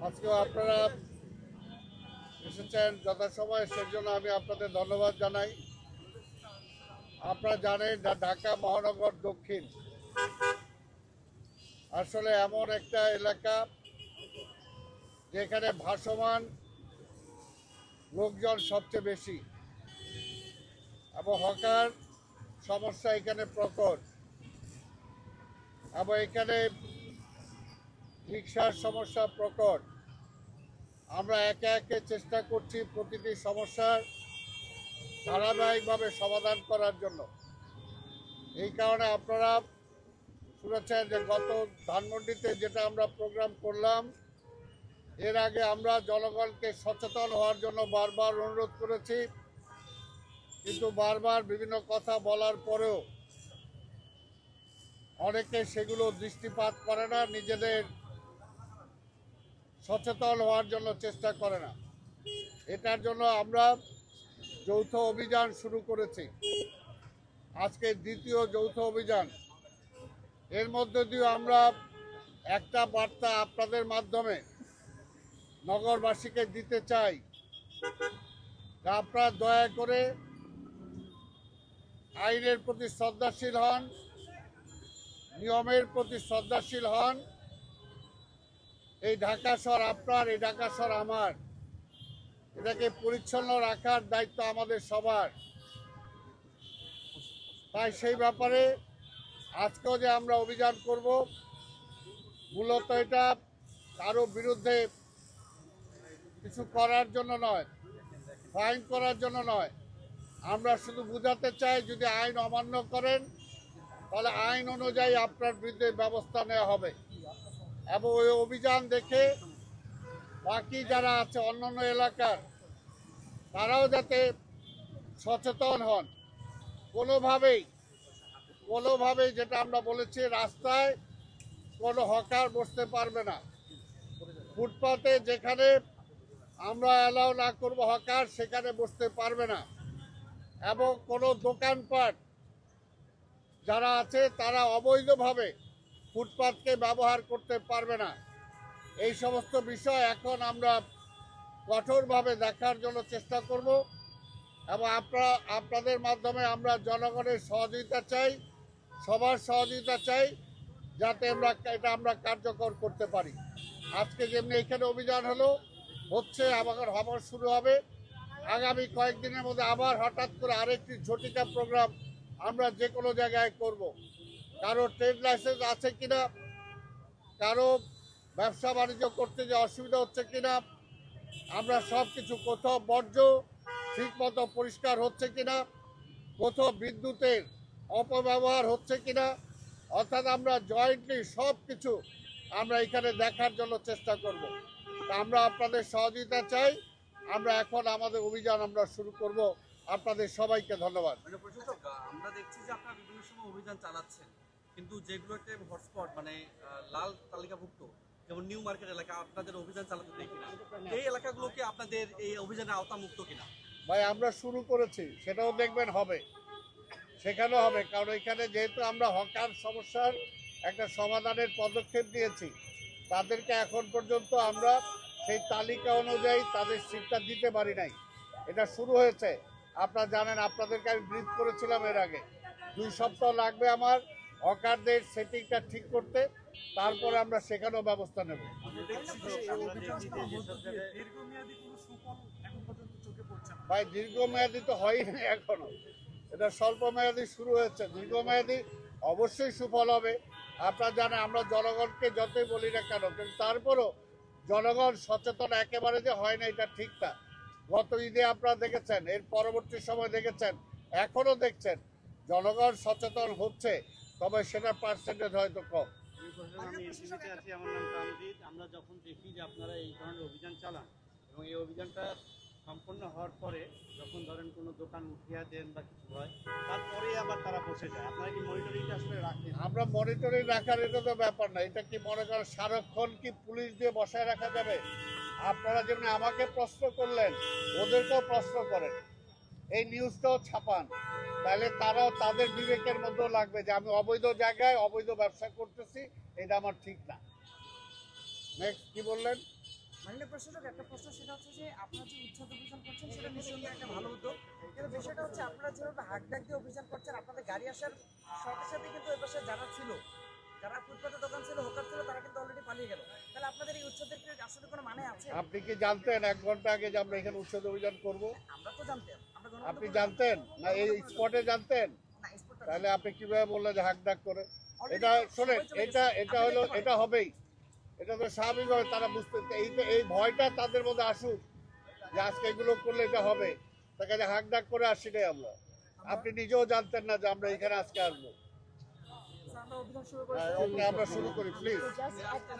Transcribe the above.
আজকেও আপনারা এসেছেন যথাসময়ে, সেজন্য আমি আপনাদের ধন্যবাদ জানাই। আপনারা জানেন ঢাকা মহানগর দক্ষিণ আসলে এমন একটা এলাকা যেখানে ভাসমান লোকজন সবচেয়ে বেশি এবং হকার সমস্যা এখানে প্রকট, এবং এখানে রিক্সার সমস্যা প্রকট। আমরা একে একে চেষ্টা করছি প্রতিটি সমস্যার ধারাবাহিকভাবে সমাধান করার জন্য। এই কারণে আপনারা শুনেছেন যে গত ধানমন্ডিতে যেটা আমরা প্রোগ্রাম করলাম, এর আগে আমরা জনগণকে সচেতন হওয়ার জন্য বারবার অনুরোধ করেছি, কিন্তু বারবার বিভিন্ন কথা বলার পরেও অনেকে সেগুলো দৃষ্টিপাত করে না, নিজেদের সচেতন হওয়ার জন্য চেষ্টা করে না। এটার জন্য আমরা যৌথ অভিযান শুরু করেছি, আজকে দ্বিতীয় যৌথ অভিযান। এর মধ্যে দিয়ে আমরা একটা বার্তা আপনাদের মাধ্যমে নগরবাসীকে দিতে চাই, আপনারা দয়া করে আইনের প্রতি শ্রদ্ধাশীল হন, নিয়মের প্রতি শ্রদ্ধাশীল হন। এই ঢাকা শহর আপনার, এই ঢাকা শহর আমার, এটাকে পরিচ্ছন্ন রাখার দায়িত্ব আমাদের সবার। তাই সেই ব্যাপারে আজকেও যে আমরা অভিযান করব, মূলত এটা কারো বিরুদ্ধে কিছু করার জন্য নয়, ফাইন করার জন্য নয়। আমরা শুধু বোঝাতে চাই, যদি আইন অমান্য করেন তাহলে আইন অনুযায়ী আপনার বিরুদ্ধে ব্যবস্থা নেওয়া হবে। এবং ওই অভিযান দেখে বাকি যারা আছে অন্যান্য এলাকার, তারাও যাতে সচেতন হন। কোনোভাবেই যেটা আমরা বলেছি, রাস্তায় কোনো হকার বসতে পারবে না। ফুটপাতে যেখানে আমরা অ্যালাউ না করবো হকার, সেখানে বসতে পারবে না। এবং কোনো দোকানপাট যারা আছে তারা অবৈধভাবে ফুটপাতকে ব্যবহার করতে পারবে না। এই সমস্ত বিষয় এখন আমরা কঠোরভাবে দেখার জন্য চেষ্টা করব, এবং আপনাদের মাধ্যমে আমরা জনগণের সহযোগিতা চাই, সবার সহযোগিতা চাই, যাতে আমরা কার্যকর করতে পারি। আজকে যেমনি এখানে অভিযান হচ্ছে, আবার শুরু হবে। আগামী কয়েকদিনের মধ্যে আবার হঠাৎ করে আরেকটি ঝটিকা প্রোগ্রাম আমরা যে কোনো জায়গায় করব। কারো ট্রেড লাইসেন্স আছে কিনা, কারো ব্যবসা বাণিজ্য করতে যে অসুবিধা হচ্ছে কিনা, আমরা সব কিছু, কোথাও বর্জ্য ঠিকমতো পরিষ্কার হচ্ছে কিনা, কোথাও বিদ্যুতের অপব্যবহার হচ্ছে কিনা, অর্থাৎ আমরা জয়েন্টলি সব কিছু আমরা এখানে দেখার জন্য চেষ্টা করব। তা আমরা আপনাদের সহযোগিতা চাই। আমরা এখন আমাদের অভিযান আমরা শুরু করব। আপনাদের সবাইকে ধন্যবাদ। আমরা দেখছি যে আপনারা বিভিন্ন সময় অভিযান চালাচ্ছেন, কিন্তু যেগুলোতে হটস্পট মানে লাল তালিকাভুক্ত, যেমন নিউ মার্কেট এলাকা, আপনাদের অভিযান চালাতে দেখি না। এই এলাকাগুলোকে আপনাদের এই অভিযানের আওতামুক্ত কিনা? ভাই, আমরা শুরু করেছি, সেটাও দেখবেন হবে, সেখানেও হবে। কারণ এখানে যেহেতু আমরা হকার সমস্যার একটা সমাধানের পদক্ষেপ নিয়েছি, তাদেরকে এখন পর্যন্ত আমরা সেই তালিকা অনুযায়ী তাদের সিটটা দিতে পারি নাই। এটা শুরু হয়েছে, আপনারা জানেন, আপনাদেরকে আমি ব্রিফ করেছিলাম এর আগে। 2 সপ্তাহ লাগবে আমার হকারদের সেটিংটা ঠিক করতে, তারপরে আমরা সেখানেও ব্যবস্থা নেব। ভাই, দীর্ঘমেয়াদী তো হয়নি এখনো, এটা স্বল্প মেয়াদী শুরু হয়েছে। দীর্ঘমেয়াদী অবশ্যই সুফল হবে। আপনারা জানেন, আমরা জনগণকে যতই বলি না কেন, কিন্তু তারপরও জনগণ সচেতন একেবারে যে হয় না এটা ঠিক না। গত ঈদে আপনারা দেখেছেন, এর পরবর্তী সময় দেখেছেন, এখনও দেখছেন, জনগণ সচেতন হচ্ছে, তবে সেটার পার্সেন্টেজ হয়তো কম। আমি এসিবিতে আছি, আমার নাম তানজিদ। আমরা যখন দেখি যে আপনারা এই ধরনের অভিযান চালান, এবং এই অভিযানটা সম্পন্ন হওয়ার পরে যখন ধরেন কোনো দোকান উঠিয়ে দেন বা কিছু হয়, তারপরে আবার তারা বসে যায়, আপনারা কি মনিটরিংটা আসলে রাখেন? আমরা মনিটরিং রাখার এটা তো ব্যাপার না। এটা কি মনে করেন সারাক্ষণ কি পুলিশ দিয়ে বসায় রাখা যাবে? আপনারা যেমন আমাকে প্রশ্ন করলেন, ওদেরকেও প্রশ্ন করেন, এই নিউজটাও ছাপান, তাহলে তারাও তাদের বিবেকের মধ্যেও লাগবে যে আমি অবৈধ জায়গায় অবৈধ ব্যবসা করতেছি, এটা আমার ঠিক না। নেক্সট কি বললেন? মাননীয় প্রশাসক, একটা প্রশ্ন, সেটা হচ্ছে যে আপনারা যে উচ্ছেদ অভিযান করছেন সেটা নিঃসন্দেহে একটা ভালো উদ্যোগ, কিন্তু বিষয়টা হচ্ছে আপনারা যেভাবে হাক ডাক দিয়ে অভিযান করছেন, আপনাদের গাড়ি আসার সাথে সাথে কিন্তু ওই পাশে যারা ছিল, যারা ফুটপাতে দোকান ছিল, হোকার ছিল, তারা কিন্তু অলরেডি পালিয়ে গেল। তাহলে আপনাদের এই উচ্ছেদের কি আসলে কোনো মানে আছে? আপনি কি জানতেন 1 ঘন্টা আগে যে আমরা এখানে উচ্ছেদ অভিযান করব? আমরা তো জানতাম, আমরা আপনি জানতেন না? এই স্পটে জানতেন? না, স্পটটা তাহলে আপনি কিভাবে বললেন যে হাক ডাক করে? already এটা তো শোনেন, সবাই চলে এটা গেছে। এটা আপনি হলো, দেখতে পারেন। এটা হবেই, এটা তো স্বাভাবিকভাবে তারা বুঝতে, এই ভয়টা তাদের মধ্যে আসুক যে আজকে এগুলো করলে এটা হবে, তার কাছে হাক ডাক করে আসছি নাই আমরা। আপনি নিজেও জানতেন না যে আমরা এখানে আজকে আসবো। আমরা অভিযান শুরু করেছি। ওকে, আমরা শুরু করি প্লিজ। Just at the